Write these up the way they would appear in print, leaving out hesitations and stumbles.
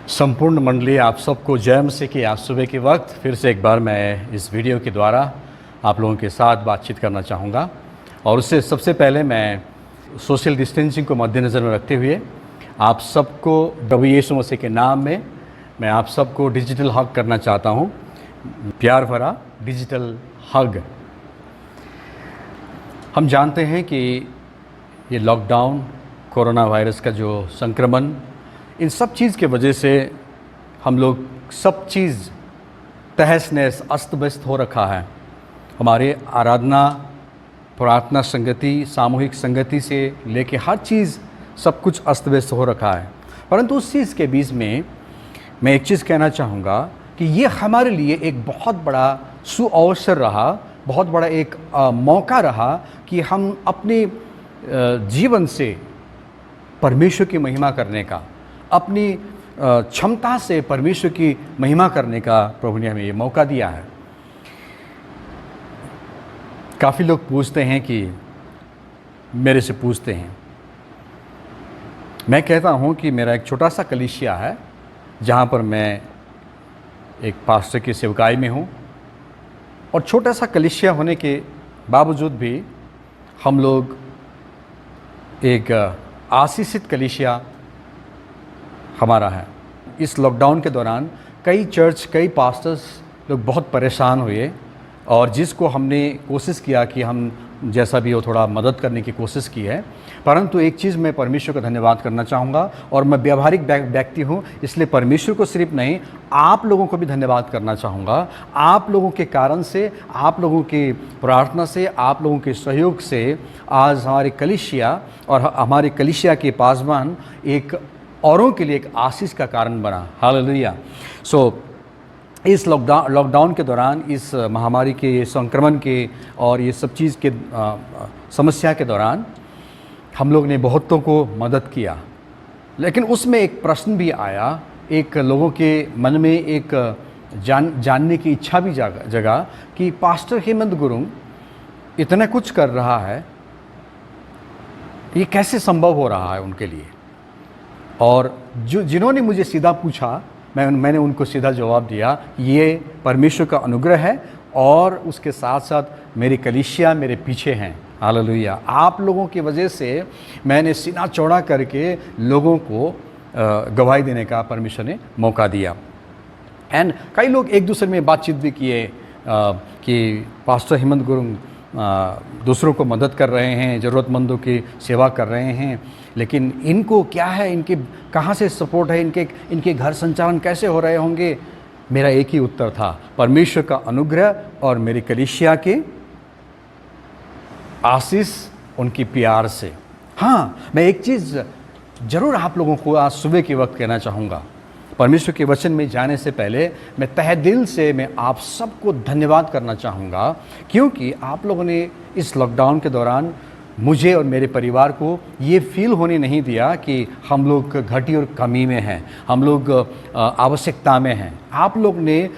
संपूर्ण मंडली आप सबको जय मसीह की। आज सुबह के वक्त फिर से एक बार मैं इस वीडियो के द्वारा आप लोगों के साथ बातचीत करना चाहूँगा। और उससे सबसे पहले मैं सोशल डिस्टेंसिंग को मद्देनज़र में रखते हुए आप सबको प्रभु यीशु मसीह के नाम में मैं आप सबको डिजिटल हग करना चाहता हूँ। प्यार भरा डिजिटल हग। हम जानते हैं कि ये लॉकडाउन, कोरोना वायरस का जो संक्रमण, इन सब चीज़ के वजह से हम लोग सब चीज़ तहस नहस अस्त व्यस्त हो रखा है। हमारे आराधना, प्रार्थना संगति, सामूहिक संगति से लेके हर चीज़ सब कुछ अस्त व्यस्त हो रखा है। परंतु उस चीज़ के बीच में मैं एक चीज़ कहना चाहूँगा कि ये हमारे लिए एक बहुत बड़ा सुअवसर रहा, बहुत बड़ा एक मौका रहा कि हम अपने जीवन से परमेश्वर की महिमा करने का, अपनी क्षमता से परमेश्वर की महिमा करने का प्रभु ने हमें ये मौका दिया है। काफ़ी लोग पूछते हैं कि मेरे से पूछते हैं, मैं कहता हूँ कि मेरा एक छोटा सा कलीसिया है जहाँ पर मैं एक पास्टर की सेवकाई में हूँ। और छोटा सा कलीसिया होने के बावजूद भी हम लोग एक आशीषित कलीसिया हमारा है। इस लॉकडाउन के दौरान कई चर्च, कई पास्टर्स लोग बहुत परेशान हुए और जिसको हमने कोशिश किया कि हम जैसा भी हो थोड़ा मदद करने की कोशिश की है। परंतु एक चीज़ मैं परमेश्वर का धन्यवाद करना चाहूँगा और मैं व्यावहारिक व्यक्ति हूँ, इसलिए परमेश्वर को सिर्फ नहीं आप लोगों को भी धन्यवाद करना चाहूँगा। आप लोगों के कारण से, आप लोगों की प्रार्थना से, आप लोगों के सहयोग से आज हमारे कलीसिया और हमारे कलीसिया के पासवान एक औरों के लिए एक आशीष का कारण बना। हालेलुया। इस लॉकडाउन के दौरान, इस महामारी के संक्रमण के और ये सब चीज़ के समस्या के दौरान हम लोग ने बहुतों को मदद किया। लेकिन उसमें एक प्रश्न भी आया, एक लोगों के मन में एक जानने की इच्छा भी जगा कि पास्टर हेमंत गुरुंग इतना कुछ कर रहा है, ये कैसे संभव हो रहा है उनके लिए। और जिन्होंने मुझे सीधा पूछा, मैंने उनको सीधा जवाब दिया, ये परमेश्वर का अनुग्रह है और उसके साथ साथ मेरी कलीसिया मेरे पीछे हैं। हालेलुया। आप लोगों की वजह से मैंने सीना चौड़ा करके लोगों को गवाही देने का परमेश्वर ने मौका दिया। एंड कई लोग एक दूसरे में बातचीत भी किए कि पास्टर हेमंत गुरुंग दूसरों को मदद कर रहे हैं, ज़रूरतमंदों की सेवा कर रहे हैं, लेकिन इनको क्या है, इनके कहाँ से सपोर्ट है, इनके घर संचालन कैसे हो रहे होंगे। मेरा एक ही उत्तर था, परमेश्वर का अनुग्रह और मेरी कलीसिया के आशीष, उनकी प्यार से। हाँ, मैं एक चीज़ ज़रूर आप लोगों को आज सुबह के वक्त कहना चाहूँगा। परमेश्वर के वचन में जाने से पहले मैं तहे दिल से मैं आप सबको धन्यवाद करना चाहूँगा, क्योंकि आप लोगों ने इस लॉकडाउन के दौरान मुझे और मेरे परिवार को ये फील होने नहीं दिया कि हम लोग घटी और कमी में हैं, हम लोग आवश्यकता में हैं। आप लोग ने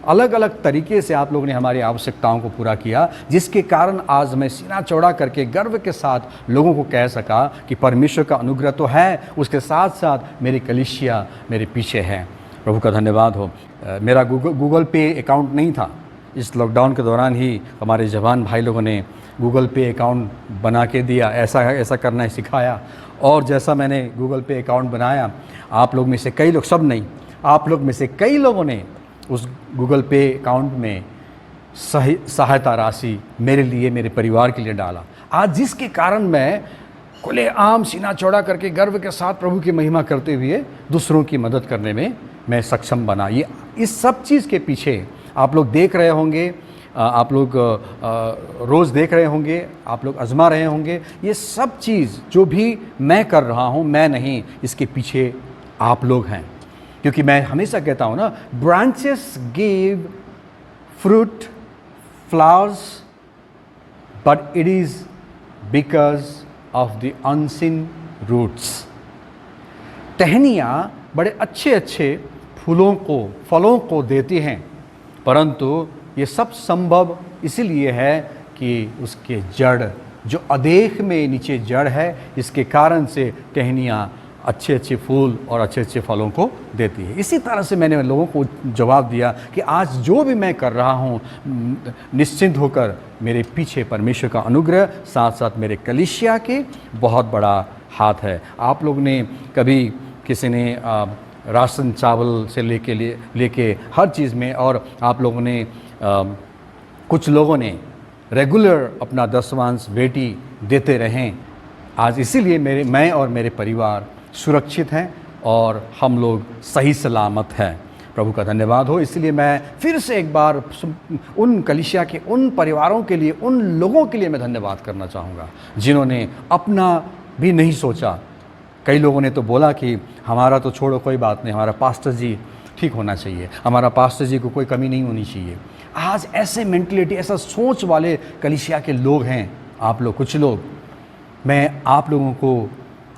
अलग अलग तरीके से आप लोगों ने हमारी आवश्यकताओं को पूरा किया, जिसके कारण आज मैं सीना चौड़ा करके गर्व के साथ लोगों को कह सका कि परमेश्वर का अनुग्रह तो है, उसके साथ साथ मेरी कलीसिया मेरे पीछे है। प्रभु का धन्यवाद हो। मेरा गूगल पे अकाउंट नहीं था। इस लॉकडाउन के दौरान ही हमारे जवान भाई लोगों ने गूगल पे अकाउंट बना के दिया, ऐसा करना सिखाया। और जैसा मैंने गूगल पे अकाउंट बनाया, आप लोग में से कई लोग, सब नहीं, आप लोग में से कई लोगों ने उस गूगल पे अकाउंट में सहायता राशि मेरे लिए, मेरे परिवार के लिए डाला। आज जिसके कारण मैं खुलेआम सीना चौड़ा करके गर्व के साथ प्रभु की महिमा करते हुए दूसरों की मदद करने में मैं सक्षम बना। ये इस सब चीज़ के पीछे आप लोग देख रहे होंगे, आप लोग रोज़ देख रहे होंगे, आप लोग आजमा रहे होंगे। ये सब चीज़ जो भी मैं कर रहा हूँ, मैं नहीं, इसके पीछे आप लोग हैं। क्योंकि मैं हमेशा कहता हूँ ना, branches give fruit, flowers, but it is because of the unseen roots. टहनियाँ बड़े अच्छे अच्छे फलों को देती हैं, परंतु ये सब संभव इसीलिए है कि उसके जड़, जो अदेख में नीचे जड़ है, इसके कारण से टहनियाँ अच्छे अच्छे फूल और अच्छे अच्छे फलों को देती है। इसी तरह से मैंने लोगों को जवाब दिया कि आज जो भी मैं कर रहा हूँ, निश्चिंत होकर मेरे पीछे परमेश्वर का अनुग्रह, साथ साथ मेरे कलीसिया के बहुत बड़ा हाथ है। आप लोग ने कभी किसी ने राशन चावल से लेके हर चीज़ में, और आप लोगों ने कुछ लोगों ने रेगुलर अपना दसवांश बेटी देते रहें। आज इसीलिए मैं और मेरे परिवार सुरक्षित हैं और हम लोग सही सलामत हैं। प्रभु का धन्यवाद हो। इसलिए मैं फिर से एक बार उन कलीसिया के उन परिवारों के लिए, उन लोगों के लिए मैं धन्यवाद करना चाहूँगा जिन्होंने अपना भी नहीं सोचा। कई लोगों ने तो बोला कि हमारा तो छोड़ो, कोई बात नहीं, हमारा पास्टर जी ठीक होना चाहिए, हमारा पास्टर जी को कोई कमी नहीं होनी चाहिए। आज ऐसे मेंटलिटी, ऐसा सोच वाले कलीसिया के लोग हैं आप लोग, कुछ लोग। मैं आप लोगों को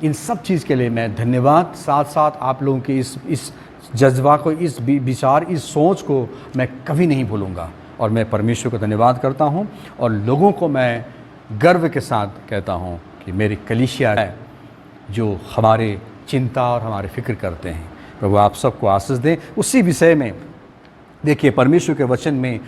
इन सब चीज़ के लिए मैं धन्यवाद, साथ साथ आप लोगों के इस जज्बा को, इस विचार, इस सोच को मैं कभी नहीं भूलूंगा। और मैं परमेश्वर को धन्यवाद करता हूँ और लोगों को मैं गर्व के साथ कहता हूँ कि मेरी कलीसिया है जो हमारे चिंता और हमारे फिक्र करते हैं। प्रभु आप सबको आशीष दें। उसी विषय में देखिए, परमेश्वर के वचन में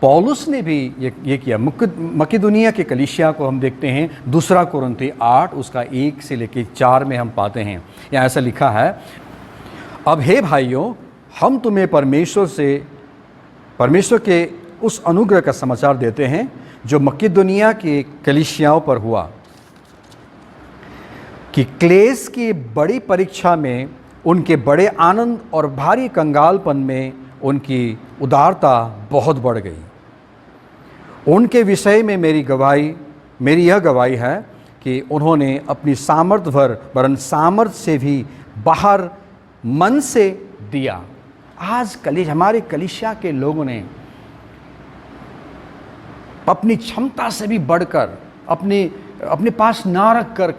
पौलुस ने भी ये किया। मकिदुनिया के कलीसिया को हम देखते हैं, 2 कुरिन्थी 8 उसका 1 से लेकर 4 में हम पाते हैं। यहाँ ऐसा लिखा है, अब हे भाइयों, हम तुम्हें परमेश्वर के उस अनुग्रह का समाचार देते हैं जो मकिदुनिया के कलीसियाओं पर हुआ, कि क्लेश की बड़ी परीक्षा में उनके बड़े आनंद और भारी कंगालपन में उनकी उदारता बहुत बढ़ गई। उनके विषय में मेरी यह गवाही है कि उन्होंने अपनी सामर्थ्य भर वरन सामर्थ्य से भी बाहर मन से दिया। आज हमारे कलीसिया के लोगों ने अपनी क्षमता से भी बढ़कर, अपने पास ना रख कर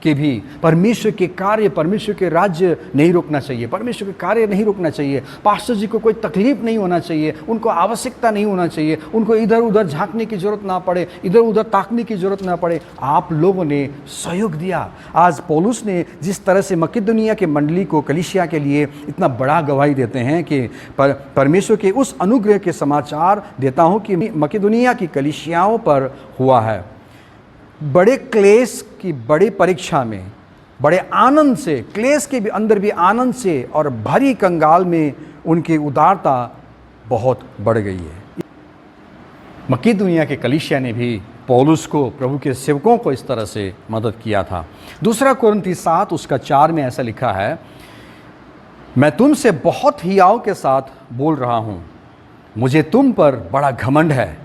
के भी परमेश्वर के कार्य, परमेश्वर के राज्य नहीं रोकना चाहिए, परमेश्वर के कार्य नहीं रोकना चाहिए। पास्टर जी को कोई तकलीफ नहीं होना चाहिए, उनको आवश्यकता नहीं होना चाहिए, उनको इधर उधर झांकने की जरूरत ना पड़े, इधर उधर ताकने की जरूरत ना पड़े। आप लोगों ने सहयोग दिया। आज पौलुस ने जिस तरह से मकिदुनिया के मंडली को, कलीसिया के लिए इतना बड़ा गवाही देते हैं कि परमेश्वर के उस अनुग्रह के समाचार देता हूँ कि मकिदुनिया की कलीसियाओं पर हुआ है। बड़े क्लेश की बड़ी परीक्षा में, बड़े आनंद से, क्लेश के भी अंदर भी आनंद से और भारी कंगाल में उनकी उदारता बहुत बढ़ गई है। मकिदुनिया के कलीसिया ने भी पौलुस को, प्रभु के सेवकों को इस तरह से मदद किया था। 2 कुरिन्थी 7 उसका 4 में ऐसा लिखा है, मैं तुमसे बहुत हियाव के साथ बोल रहा हूँ, मुझे तुम पर बड़ा घमंड है।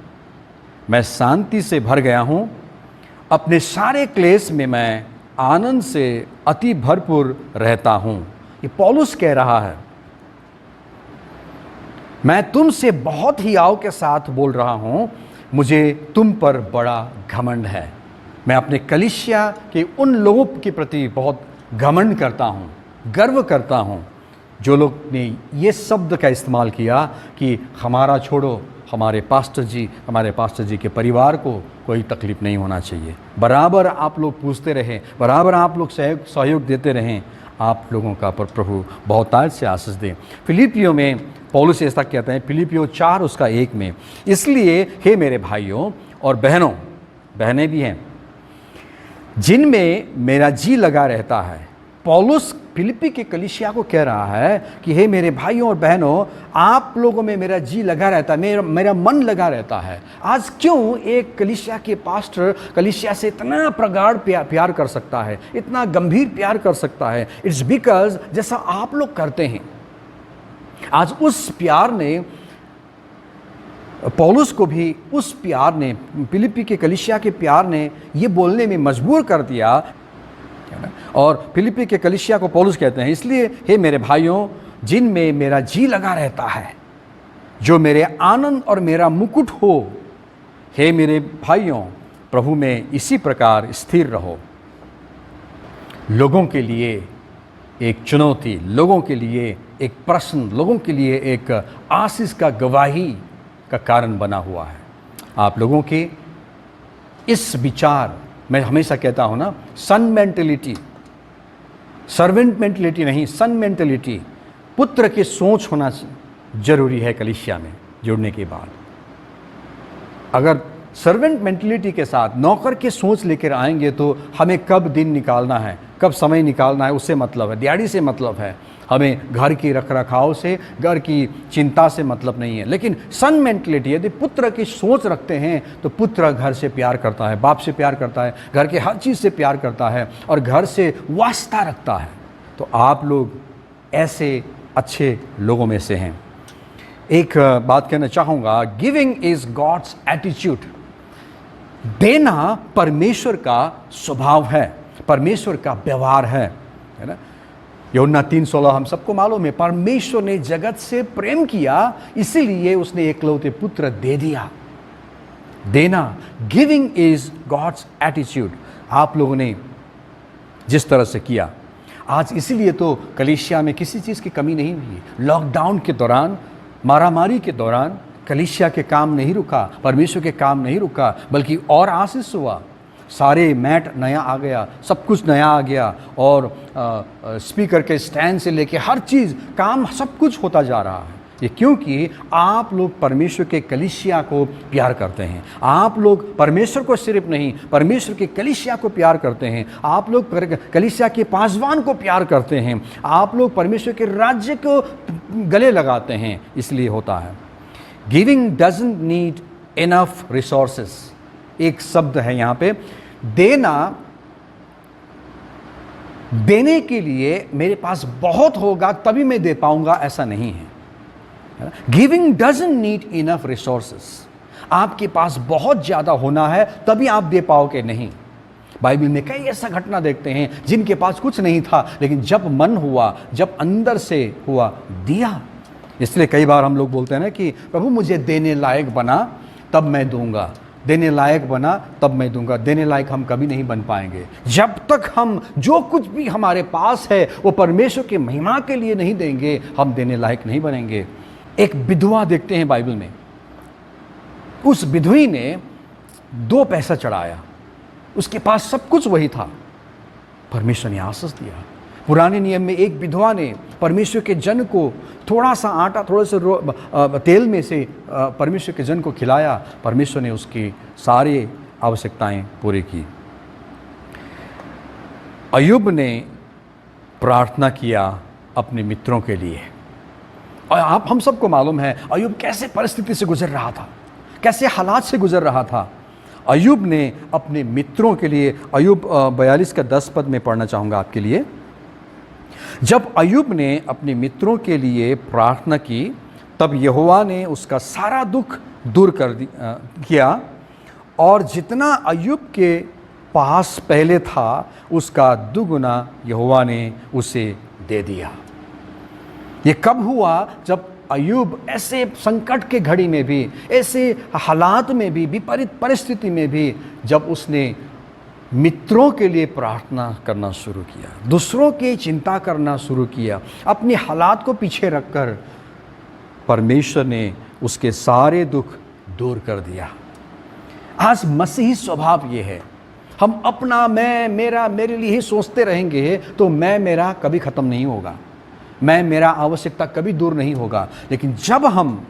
मैं शांति से भर गया हूँ, अपने सारे क्लेश में मैं आनंद से अति भरपूर रहता हूँ। ये पौलुस कह रहा है, मैं तुमसे बहुत ही हियाव के साथ बोल रहा हूँ, मुझे तुम पर बड़ा घमंड है। मैं अपने कलीसिया के उन लोगों के प्रति बहुत घमंड करता हूँ, गर्व करता हूँ, जो लोग ने ये शब्द का इस्तेमाल किया कि हमारा छोड़ो, हमारे पास्टर जी के परिवार को कोई तकलीफ नहीं होना चाहिए। बराबर आप लोग पूछते रहें, बराबर आप लोग सहयोग देते रहें। आप लोगों का पर प्रभु बहुतायत से आशीष दें। फिलिपियों में पौलुस ऐसा कहते हैं, फिलिपियों 4 उसका 1 में, इसलिए हे मेरे भाइयों और बहनों, बहनें भी हैं, जिनमें मेरा जी लगा रहता है। पौलुस फिलिपी के कलीसिया को कह रहा है कि हे मेरे भाइयों और बहनों, आप लोगों में मेरा जी लगा रहता है, मेरा मन लगा रहता है। आज क्यों एक कलीसिया के पास्टर कलीसिया से इतना प्रगाढ़ प्यार कर सकता है, इतना गंभीर प्यार कर सकता है? इट्स बिकॉज जैसा आप लोग करते हैं। आज उस प्यार ने, पौलुस को भी उस प्यार ने, फिलिपी के कलीसिया के प्यार ने ये बोलने में मजबूर कर दिया। और फिलिपी के कलीसिया को पौलुस कहते हैं, इसलिए हे मेरे भाइयों, जिनमें मेरा जी लगा रहता है, जो मेरे आनंद और मेरा मुकुट हो, हे मेरे भाइयों, प्रभु में इसी प्रकार स्थिर रहो। लोगों के लिए एक चुनौती, लोगों के लिए एक प्रश्न, लोगों के लिए एक आशीष का गवाही का कारण बना हुआ है। आप लोगों के इस विचार, मैं हमेशा कहता हूँ ना, सन मेंटेलिटी, सर्वेंट मेंटलिटी नहीं, सन मेंटलिटी, पुत्र की सोच होना जरूरी है कलीसिया में जुड़ने के बाद। अगर सर्वेंट मेंटलिटी के साथ नौकर की सोच लेकर आएंगे तो हमें कब दिन निकालना है, कब समय निकालना है, उससे मतलब है, दिहाड़ी से मतलब है, हमें घर की रख रखाव से, घर की चिंता से मतलब नहीं है। लेकिन सन मेंटलिटी, यदि पुत्र की सोच रखते हैं तो पुत्र घर से प्यार करता है, बाप से प्यार करता है, घर के हर चीज़ से प्यार करता है और घर से वास्ता रखता है। तो आप लोग ऐसे अच्छे लोगों में से हैं। एक बात कहना चाहूँगा, गिविंग इज गॉड्स एटीट्यूड। देना परमेश्वर का स्वभाव है, परमेश्वर का व्यवहार है ना। यूहन्ना 3:16 हम सबको मालूम है, परमेश्वर ने जगत से प्रेम किया इसीलिए उसने एकलौते पुत्र दे दिया। देना, गिविंग इज गॉड्स एटीट्यूड। आप लोगों ने जिस तरह से किया आज, इसीलिए तो कलीसिया में किसी चीज़ की कमी नहीं हुई। लॉकडाउन के दौरान, मारामारी के दौरान कलीसिया के काम नहीं रुका, परमेश्वर के काम नहीं रुका, बल्कि और आशीष हुआ। सारे मैट नया आ गया, सब कुछ नया आ गया और स्पीकर के स्टैंड से लेके हर चीज़, काम सब कुछ होता जा रहा है। ये क्योंकि आप लोग परमेश्वर के कलीसिया को प्यार करते हैं। आप लोग परमेश्वर को सिर्फ नहीं, परमेश्वर के कलीसिया को प्यार करते हैं। आप लोग कलीसिया के पासवान को प्यार करते हैं। आप लोग परमेश्वर के राज्य को गले लगाते हैं, इसलिए होता है। Giving doesn't need enough resources. एक शब्द है यहाँ पे, देना, देने के लिए मेरे पास बहुत होगा तभी मैं दे पाऊंगा, ऐसा नहीं है। Giving doesn't need enough resources. आपके पास बहुत ज़्यादा होना है तभी आप दे पाओगे नहीं। बाइबल में कई ऐसा घटना देखते हैं जिनके पास कुछ नहीं था, लेकिन जब मन हुआ, जब अंदर से हुआ, दिया। इसलिए कई बार हम लोग बोलते हैं ना कि प्रभु मुझे देने लायक बना तब मैं दूंगा, देने लायक बना तब मैं दूंगा। देने लायक हम कभी नहीं बन पाएंगे जब तक हम जो कुछ भी हमारे पास है वो परमेश्वर की महिमा के लिए नहीं देंगे, हम देने लायक नहीं बनेंगे। एक विधवा देखते हैं बाइबल में, उस विधवी ने 2 पैसा चढ़ाया, उसके पास सब कुछ वही था, परमेश्वर ने आशीष दिया। पुराने नियम में एक विधवा ने परमेश्वर के जन को थोड़ा सा आटा, थोड़ा सा तेल में से परमेश्वर के जन को खिलाया, परमेश्वर ने उसकी सारी आवश्यकताएं पूरी की। अय्यूब ने प्रार्थना किया अपने मित्रों के लिए, और हम सबको मालूम है अय्यूब कैसे परिस्थिति से गुजर रहा था, कैसे हालात से गुजर रहा था। अय्यूब ने अपने मित्रों के लिए, अय्यूब 42 का 10 पद में पढ़ना चाहूँगा आपके लिए। जब अय्यूब ने अपने मित्रों के लिए प्रार्थना की तब यहोवा ने उसका सारा दुख दूर किया और जितना अय्यूब के पास पहले था उसका दुगुना यहोवा ने उसे दे दिया। ये कब हुआ? जब अय्यूब ऐसे संकट के घड़ी में भी, ऐसे हालात में भी, विपरीत परिस्थिति में भी, जब उसने मित्रों के लिए प्रार्थना करना शुरू किया, दूसरों की चिंता करना शुरू किया, अपने हालात को पीछे रखकर, परमेश्वर ने उसके सारे दुख दूर कर दिया। आज मसीही स्वभाव ये है, हम अपना मैं, मेरा, मेरे लिए ही सोचते रहेंगे तो मैं मेरा कभी ख़त्म नहीं होगा, मैं मेरा आवश्यकता कभी दूर नहीं होगा। लेकिन जब हम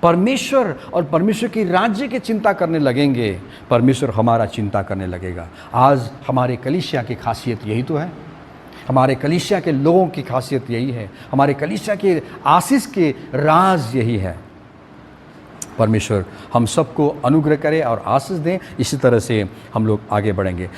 परमेश्वर और परमेश्वर की राज्य की चिंता करने लगेंगे, परमेश्वर हमारा चिंता करने लगेगा। आज हमारे कलीसिया की खासियत यही तो है, हमारे कलीसिया के लोगों की खासियत यही है, हमारे कलीसिया के आशीष के राज यही है। परमेश्वर हम सबको अनुग्रह करे और आशीष दें। इसी तरह से हम लोग आगे बढ़ेंगे।